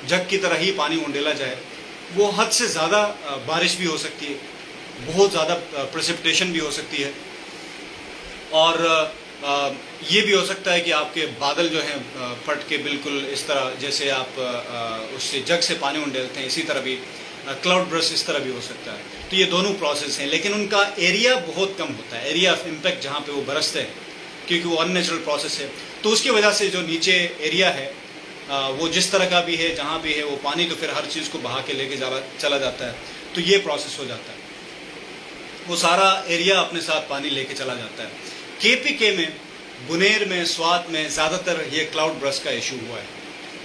S2: जग की तरह ही पानी उंडेला जाए, वो हद से ज़्यादा बारिश भी हो सकती है, बहुत ज़्यादा प्रेसिपिटेशन भी हो सकती है, और ये भी हो सकता है कि आपके बादल जो हैं फट के बिल्कुल इस तरह, जैसे आप उससे जग से पानी उंडेलते हैं, इसी तरह भी क्लाउड बर्स्ट इस तरह भी हो सकता है। तो ये दोनों प्रोसेस हैं, लेकिन उनका एरिया बहुत कम होता है, एरिया ऑफ इम्पैक्ट जहाँ पे वो बरसते हैं, क्योंकि वो अननेचुरल प्रोसेस है। तो उसकी वजह से जो नीचे एरिया है वो जिस तरह का भी है, जहाँ भी है, वो पानी तो फिर हर चीज़ को बहा के लेके चला जाता है। तो ये प्रोसेस हो जाता है, वो सारा एरिया अपने साथ पानी लेके चला जाता है। केपीके में, बुनेर में, स्वात में ज़्यादातर ये क्लाउड ब्रस्ट का इशू हुआ है।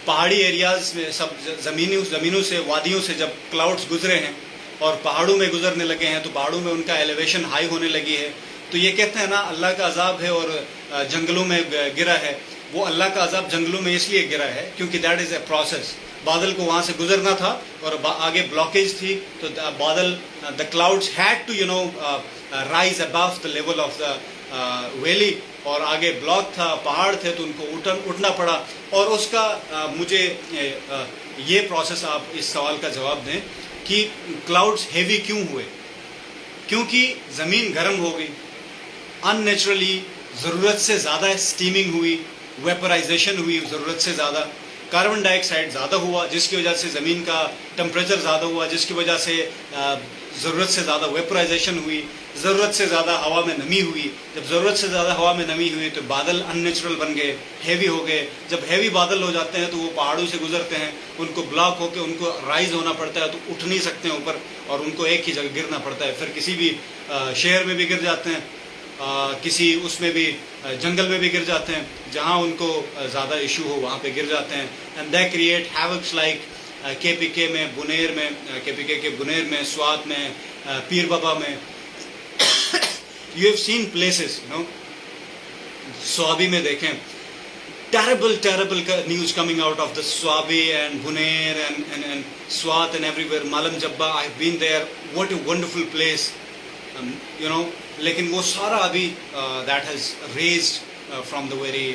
S2: पहाड़ी एरियाज़ में सब ज़मीनों से, वादियों से जब क्लाउड्स गुजरे हैं और पहाड़ों में गुजरने लगे हैं, तो पहाड़ों में उनका एलिवेशन हाई होने लगी है। तो ये कहते हैं ना, अल्लाह का अजाब है और जंगलों में गिरा है। वो अल्लाह का अजाब जंगलों में इसलिए गिरा है क्योंकि दैट इज़ ए प्रोसेस। बादल को वहाँ से गुजरना था और आगे ब्लॉकेज थी, तो बादल, the clouds had to rise above the level of the valley, और आगे ब्लॉक था, पहाड़ थे, तो उनको उठना पड़ा। और उसका मुझे ये प्रोसेस, आप इस सवाल का जवाब दें कि क्लाउड्स हेवी क्यों हुए? क्योंकि ज़मीन गर्म हो गई, अननेचुरली ज़रूरत से ज़्यादा स्टीमिंग हुई, वेपराइजेशन हुई ज़रूरत से ज़्यादा, कार्बन डाइऑक्साइड ज़्यादा हुआ जिसकी वजह से ज़मीन का टेम्परेचर ज़्यादा हुआ, जिसकी वजह से ज़रूरत से ज़्यादा वेपराइजेशन हुई, ज़रूरत से ज़्यादा हवा में नमी हुई। जब ज़रूरत से ज़्यादा हवा में नमी हुई तो बादल अननेचुरल बन गए, हैवी हो गए। जब हैवी बादल हो जाते हैं तो वो पहाड़ों से गुजरते हैं, उनको ब्लॉक होकर उनको राइज होना पड़ता है, तो उठ नहीं सकते हैं ऊपर, और उनको एक ही जगह गिरना पड़ता है। फिर किसी भी शहर में भी गिर जाते हैं, किसी उसमें भी जंगल में भी गिर जाते हैं, जहाँ उनको ज़्यादा इशू हो वहाँ पे गिर जाते हैं। And they create havocs like KPK में, बुनेर में, केपीके के बुनेर में, स्वात में, पीर बाबा में। You have seen places, you know, Swabi में देखें, terrible news coming out of the Swabi and Buner and Swat and everywhere. Malam Jabba, I've been there. What a wonderful place, you know. लेकिन वो सारा अभी that has raised from the very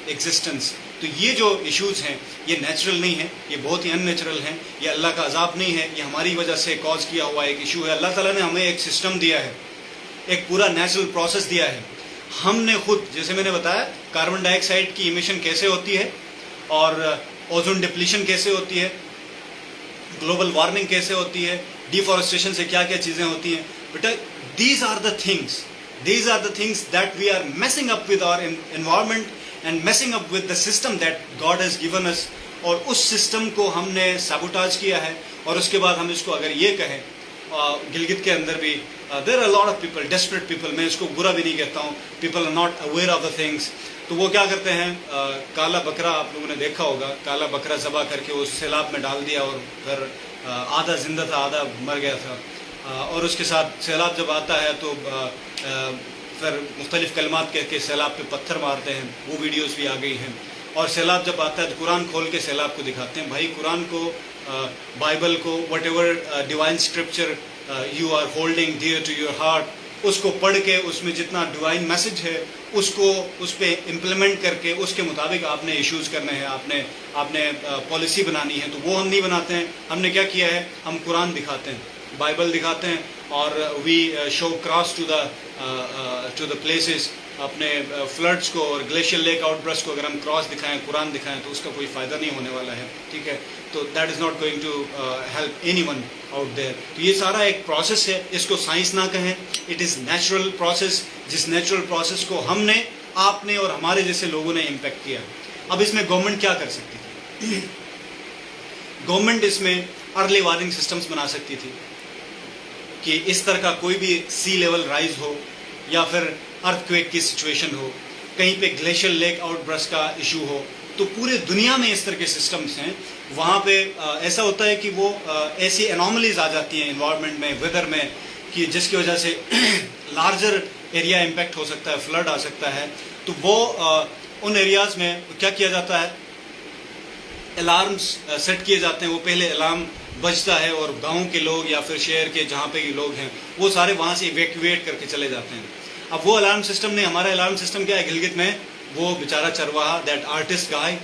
S2: existence. तो ये जो issues हैं ये natural नहीं है, ये बहुत ही अननेचुरल हैं, ये अल्लाह का अजाब नहीं है, ये हमारी वजह से कॉज किया हुआ एक इशू है। अल्लाह ताला ने हमें एक सिस्टम दिया है, एक पूरा नेचुरल प्रोसेस दिया है। हमने खुद, जैसे मैंने बताया, कार्बन डाइऑक्साइड की इमिशन कैसे होती है और ओजोन डिप्लीशन कैसे होती है, ग्लोबल वार्मिंग कैसे होती है, डिफॉरेस्टेशन से क्या क्या चीज़ें होती हैं। बेटा, these are the things that we are messing up with our environment and messing up with the system that God has given us. और उस सिस्टम को हमने sabotage किया है। और उसके बाद हम इसको अगर ये कहें, गिलगित के अंदर भी there are a lot of people, desperate people, मैं इसको बुरा भी नहीं कहता हूँ, people are not aware of the things। तो वो क्या करते हैं, काला बकरा, आप लोगों ने देखा होगा, काला बकरा ज़बा करके उस सैलाब में डाल दिया, और फिर आधा जिंदा था, आधा मर गया था। और उसके साथ सैलाब जब आता है तो फिर मुख्तलिफ कलमात कह के सैलाब पे पत्थर मारते हैं, वो वीडियोस भी आ गई हैं। और सैलाब जब आता है तो कुरान खोल के सैलाब को दिखाते हैं। भाई, कुरान को, बाइबल को, whatever divine scripture you are holding dear to your heart, उसको पढ़ के उसमें जितना डिवाइन मैसेज है उसको उस पर इम्प्लीमेंट करके उसके मुताबिक आपने इश्यूज़ करने हैं, आपने पॉलिसी बनानी है। तो वो हम नहीं बनाते हैं। हमने क्या किया है, हम कुरान दिखाते हैं, बाइबल दिखाते हैं, और we show cross to the places. अपने फ्लड्स को और ग्लेशियर लेक आउटब्रस्ट को अगर हम क्रॉस दिखाएं, कुरान दिखाएं, तो उसका कोई फ़ायदा नहीं होने वाला है, ठीक है। तो that is not going to help anyone out there. तो ये सारा एक प्रोसेस है, इसको साइंस ना कहें, इट इज़ नेचुरल प्रोसेस। जिस नेचुरल प्रोसेस को हमने, आपने और हमारे जैसे लोगों ने इम्पेक्ट किया। अब इसमें गवर्नमेंट क्या कर सकती थी? गवर्नमेंट इसमें अर्ली वार्निंग सिस्टम्स बना सकती थी कि इस तरह का कोई भी सी लेवल राइज हो या फिर अर्थक्वेक की सिचुएशन हो, कहीं पे ग्लेशियर लेक आउटब्रस्ट का इशू हो, तो पूरे दुनिया में इस तरह के सिस्टम्स हैं। वहाँ पे ऐसा होता है कि वो ऐसी एनॉमलीज आ जाती हैं इन्वायरमेंट में, वेदर में, कि जिसकी वजह से लार्जर एरिया इम्पेक्ट हो सकता है, फ्लड आ सकता है। तो वो उन एरियाज़ में क्या किया जाता है, अलार्म्स सेट किए जाते हैं। वो पहले अलार्म बजता है और गांव के लोग या फिर शहर के जहाँ पे लोग हैं वो सारे वहाँ से इवैक्यूएट करके चले जाते हैं। अब वो अलार्म सिस्टम ने, हमारा अलार्म सिस्टम क्या है गिलगित में, वो बेचारा चरवाहा, दैट आर्टिस्ट गाय,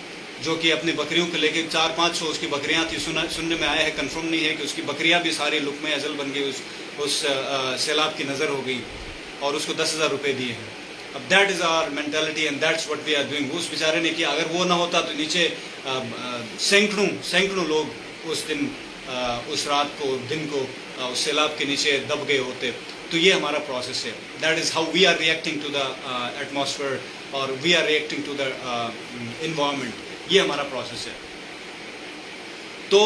S2: जो कि अपनी बकरियों को लेके 400-500 उसकी बकरियां थी, सुनने में आया है, कंफर्म नहीं है, कि उसकी बकरियां भी सारी लुकमे अजल बन गई, उस सैलाब की नज़र हो गई, और उसको 10,000 रुपये दिए हैं। अब that is our mentality and that's what we are doing. उस बेचारे ने किया। अगर वो ना होता तो नीचे सैकड़ों लोग उस दिन, उस रात को, दिन को उस सैलाब के नीचे दब गए होते। तो ये हमारा प्रोसेस है। That is how we are reacting to the atmosphere और we are reacting to the environment. ये हमारा प्रोसेस है। तो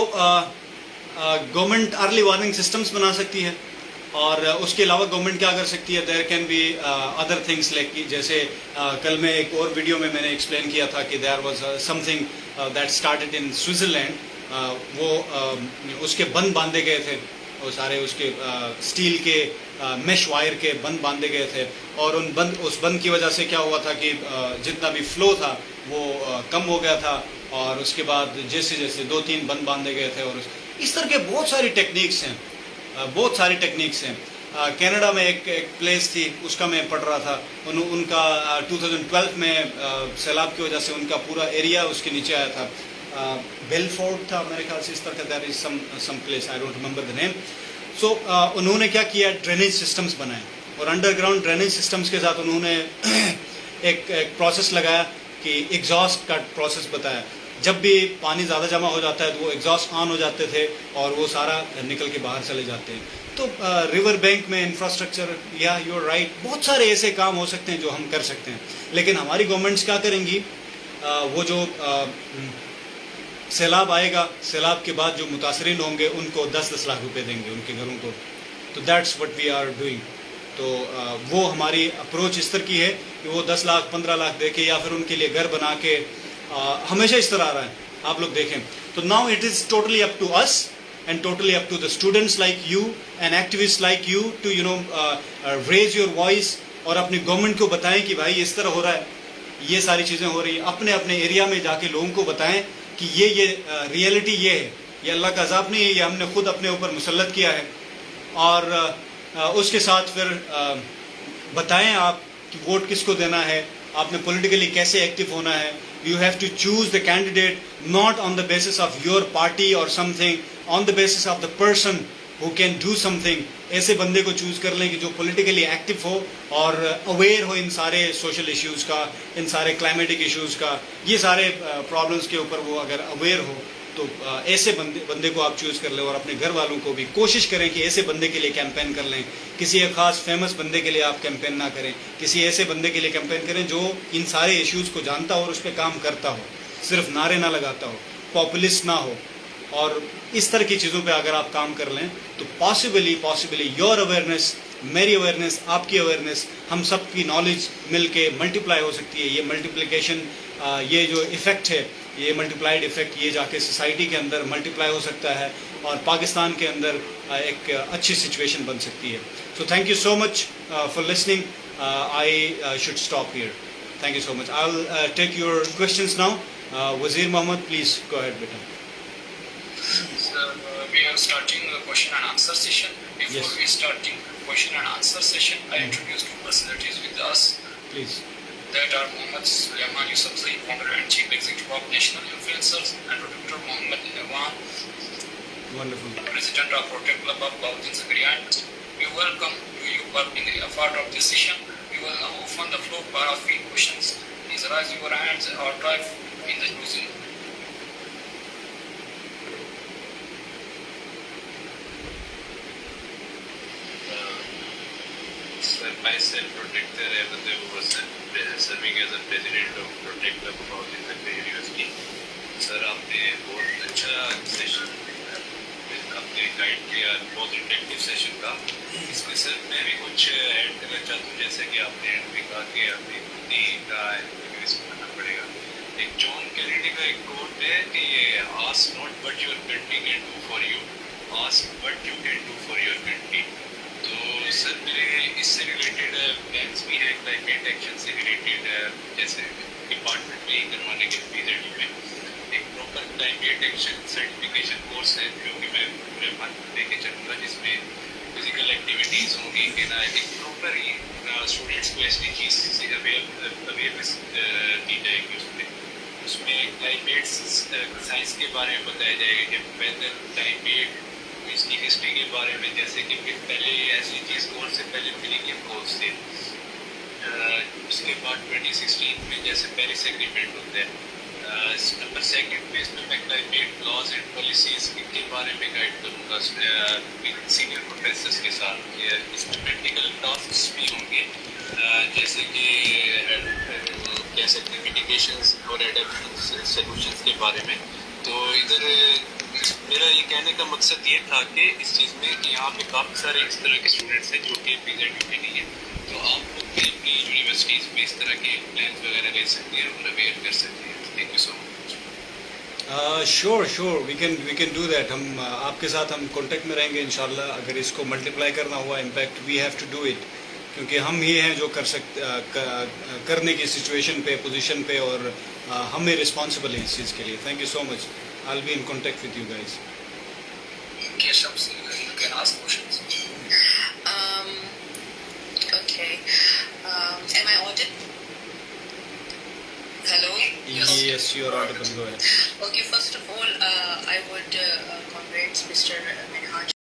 S2: गवर्नमेंट अर्ली वार्निंग सिस्टम्स बना सकती है, और उसके अलावा गवर्नमेंट क्या कर सकती है, there can be other things like, जैसे कल मैं एक और वीडियो में मैंने एक्सप्लेन किया था कि there was something that started in Switzerland, वो उसके बंद बांधे गए थे, वो सारे उसके स्टील के मेश वायर के बंद बांधे गए थे, और उस बंद की वजह से क्या हुआ था कि जितना भी फ्लो था वो कम हो गया था, और उसके बाद जैसे जैसे 2-3 बंद बांधे गए थे, और इस तरह के बहुत सारी टेक्निक्स हैं, बहुत सारी टेक्निक्स हैं। कनाडा में एक प्लेस थी, उसका मैं पढ़ रहा था, उनका 2012 में सैलाब की वजह से उनका पूरा एरिया उसके नीचे आया था, बेलफोर्ड था मेरे ख्याल से, इस तरह का, there is some place, I don't remember the name. So उन्होंने क्या किया, ड्रेनेज सिस्टम्स बनाए, और अंडरग्राउंड ड्रेनेज सिस्टम्स के साथ उन्होंने एक प्रोसेस लगाया कि एग्जॉस्ट का प्रोसेस बताया, जब भी पानी ज़्यादा जमा हो जाता है तो वो एग्जॉस्ट ऑन हो जाते थे और वो सारा निकल के बाहर चले जाते हैं। तो रिवर बैंक में इंफ्रास्ट्रक्चर, या यू आर राइट, बहुत सारे ऐसे काम हो सकते हैं जो हम कर सकते हैं, लेकिन हमारी गवर्नमेंट्स क्या करेंगी, वो जो सैलाब आएगा, सैलाब के बाद जो मुतासरीन होंगे उनको 10-10 लाख रुपए देंगे उनके घरों को, तो that's what we are doing. तो वो हमारी अप्रोच इस तरह की है कि वो 10 लाख 15 लाख दे के, या फिर उनके लिए घर बना के, हमेशा इस तरह आ रहा है, आप लोग देखें। तो now it is totally up to us and totally up to the students like you and activists like you to raise your voice, और अपनी गवर्नमेंट को बताएं कि भाई इस तरह हो रहा है, ये सारी चीज़ें हो रही हैं, अपने अपने एरिया में जाके लोगों को बताएं कि ये रियलिटी ये है, ये अल्लाह का अज़ाब नहीं है, ये हमने खुद अपने ऊपर मुसल्लत किया है। और उसके साथ फिर बताएं आप कि वोट किसको देना है, आपने पॉलिटिकली कैसे एक्टिव होना है। You have to choose the candidate not on the basis of your party or something, on the basis of the person who can do something. ऐसे बंदे को चूज कर लें कि जो पॉलिटिकली एक्टिव हो और अवेयर हो इन सारे सोशल इश्यूज का, इन सारे क्लाइमेटिक इश्यूज का, ये सारे प्रॉब्लम्स के ऊपर वो अगर अवेयर हो तो ऐसे बंदे को आप चूज कर लें, और अपने घर वालों को भी कोशिश करें कि ऐसे बंदे के लिए कैंपेन कर लें। किसी एक खास फेमस बंदे के लिए आप कैंपेन ना करें, किसी ऐसे बंदे के लिए कैंपेन करें जो इन सारे इश्यूज को जानता हो और उस पर काम करता हो, सिर्फ नारे ना लगाता हो, पॉपुलिस्ट ना हो। और इस तरह की चीज़ों पे अगर आप काम कर लें तो पॉसिबली योर अवेयरनेस, मेरी अवेयरनेस, आपकी अवेयरनेस, हम सब की नॉलेज मिल के मल्टीप्लाई हो सकती है। ये मल्टीप्लिकेशन, ये जो इफ़ेक्ट है, ये मल्टीप्लाइड इफ़ेक्ट, ये जाके सोसाइटी के अंदर मल्टीप्लाई हो सकता है और पाकिस्तान के अंदर एक अच्छी सिचुएशन बन सकती है। So thank you so much for listening. I should stop here. Thank you so much. I will take your questions now. Wazir Mohammad, please go ahead बेटा।
S1: We are starting a question and answer session. Before
S2: Yes.
S1: we starting question and answer session, I introduce two personalities with us.
S2: Please.
S1: That are Mohammad Sulaiman Yusufzai, founder and chief executive of National Influencers, and Dr. Mohammad Ewan,
S2: Wonderful.
S1: president of Protect Club of Bautin Zakarian. We welcome you for being a part of this session. We will now open the floor for a few questions. Please raise your hands or type in the using.
S3: Myself, Protector Abhinav was serving as a president of Protect Club of University. Sir आपने बहुत अच्छा session आपने guide किया, बहुत interactive session का। इसमें sir मैं भी कुछ ऐड करना चाहता हूँ, जैसे कि आपने ऐड में कहा कि हमें खुदी का इंग्लिश करना पड़ेगा। एक जॉन कैनेडी का एक कोट है कि ask not what your country can do for you, ask what you can do for your country. तो सर मेरे इससे रिलेटेड प्लान्स भी है, क्लाइमेट एक्शन से रिलेटेड, जैसे डिपार्टमेंट में ही करवाने के PhD में एक proper climate action certification course है जो कि मैं पूरे भारत में लेके चलूँगा, जिसमें फिजिकल एक्टिविटीज़ होंगी कि ना एक प्रॉपर ही स्टूडेंट्स को ऐसी चीज़ से अवेयरनेस दी जाएगी। उसमें क्लाइमेट साइंस के बारे में बताया जाएगा कि वेदर, क्लाइमेट, इसकी हिस्ट्री के बारे में, जैसे कि फिर पहले ऐसी चीज़ कोर्स से पहले मिलेनियम कोर्स थे, उसके बाद 2016 में जैसे पेरिस एग्रीमेंट होता है। नंबर सेकंड पे इसमें मैं क्लाइमेट लॉज एंड पॉलिसीज़ के बारे में गाइड करूँगा सीनियर प्रोफेसर्स के साथ। इसमें प्रैक्टिकल टास्क भी होंगे, जैसे कि कह सकते हैं मिटिगेशंस और एडेप्शन सॉल्यूशंस के बारे में। तो इधर मेरा ये कहने का मकसद ये था कि इस चीज़ में कि यहाँ पे काफ़ी सारे इस तरह के स्टूडेंट्स हैं जो कि PZU के नहीं है, तो आप लोग भी अपनी यूनिवर्सिटीज़ में इस तरह के प्लान वगैरह ले सकते हैं और अवेयर कर सकते हैं. Thank you so much.
S2: Sure we can do that. हम आपके साथ हम कांटेक्ट में रहेंगे इंशाल्लाह. अगर इसको मल्टीप्लाई करना हुआ impact we have to do it, क्योंकि हम ही हैं जो करने की सिचुएशन पे, पोजीशन पे, और हम ही रिस्पॉन्सिबल हैं इस चीज़ के लिए. Thank you so much. I will be in contact with you guys.
S1: Okay, Shamsi, you can ask questions.
S4: Okay. Am I audible? Hello?
S2: Yes, you are audible. Go ahead.
S4: Okay, first of all, I would congrats Mr. Minhaj